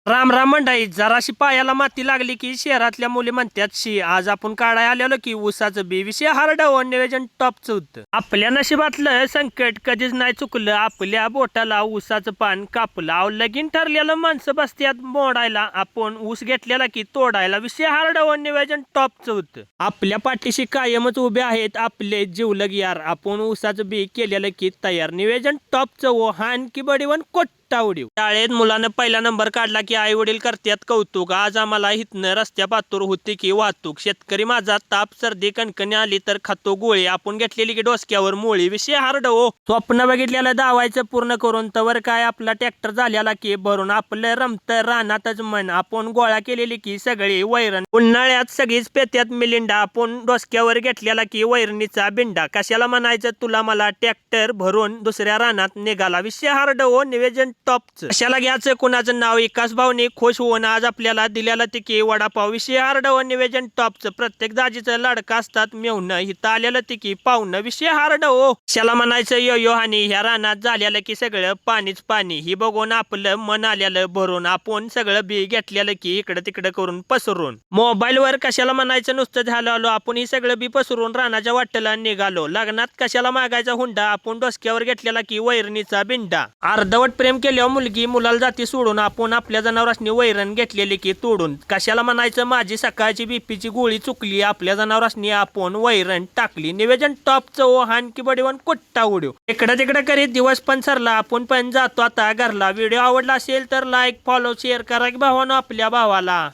राम राम मंडळी, जराशी पायाला माती लागली की शहरातल्या मुली म्हणतात शी. आज आपण काढाय आलेलो की ऊसाचं बी. विषय हार्ड नियोजन टॉपचं होतं. आपल्या नशिबातलं संकट कधीच नाही चुकलं. आपल्या बोटाला ऊसाचं पान कापलं. अहो लगीन ठरलेलं माणसं बसत्यात मोडायला, आपण ऊस घेतलेला की तोडायला. विषय हार्ड नियोजन टॉपचं होतं. आपल्या पाठीशी कायमच उभे आहेत आपले जिवलग यार. आपण ऊसाचं बी केलेलं की तयार. नियोजन टॉपचं हो. हान की बडीवन टावडीव. शाळेत मुलानं पहिला नंबर काढला की आई वडील करतात कौतुक. आज आम्हाला हितनं रस्त्या पातूर होती की वाहतूक. शेतकरी माझा ताप सर्दी कणकणी आली तर खातो गोळी. आपण घेतलेली की डोसक्यावर मोळी. विषय हार्ड हो. स्वप्न बघितलेलं दावायचं पूर्ण करून तवर काय आपला ट्रॅक्टर झालेला की भरून. आपलं रमत रानातच मन. आपण गोळा केलेली की सगळी वैरण. उन्हाळ्यात सगळीच पेत्यात मिलिंडा. आपण डोसक्यावर घेतलेला की वैरणीचा बिंडा. कशाला म्हणायचं तुला मला ट्रॅक्टर भरून दुसऱ्या रानात निघाला. विषय हार्ड हो. निवेदन टॉपचं. कशाला घ्यायचं कुणाचं नाव. एकाच भावने खुश होऊन आज आपल्याला दिलेला तिकी वडापाव. विषय हार्ड हो. निवेदन टॉपचं. प्रत्येक दाजीचं लाडकं असतात मेवणं. इथं आलेलं तिकी पाहुणं. विषय हार्ड हो. कशाला म्हणायचं यो यो हानी. ह्या रानात झालेलं की सगळं पाणीच पाणी. ही बघून आपलं मन आलेलं भरून. आपण सगळं बी घेतलेलं की इकडं तिकडं करून पसरून. मोबाईल वर कशाला म्हणायचं नुसतं झालं आलो. आपण ही सगळं बी पसरून रानाच्या वाटेला निघालो. लग्नात कशाला मागायचा हुंडा. आपण डोसक्यावर घेतलेला की वैरणीचा बिंडा. अर्धवट प्रेम केल्यावर मुलगी मुलाला जाती सोडून. आपण आपल्या जनावरांनी वैरण घेतलेली की तोडून. कशाला म्हणायचं माझी सकाळची बीपीची गोळी चुकली. आपल्या जनावरांनी आपण वैरण टाकली. निवेदन टॉपचं ओ. हान की बडीवन कुट्टा उडीव. इकडं तिकडं करीत दिवस पण सरला. आपण पण जातो आता घरला. व्हिडिओ आवडला असेल तर लाईक फॉलो शेअर करा की भावानो आपल्या भावाला.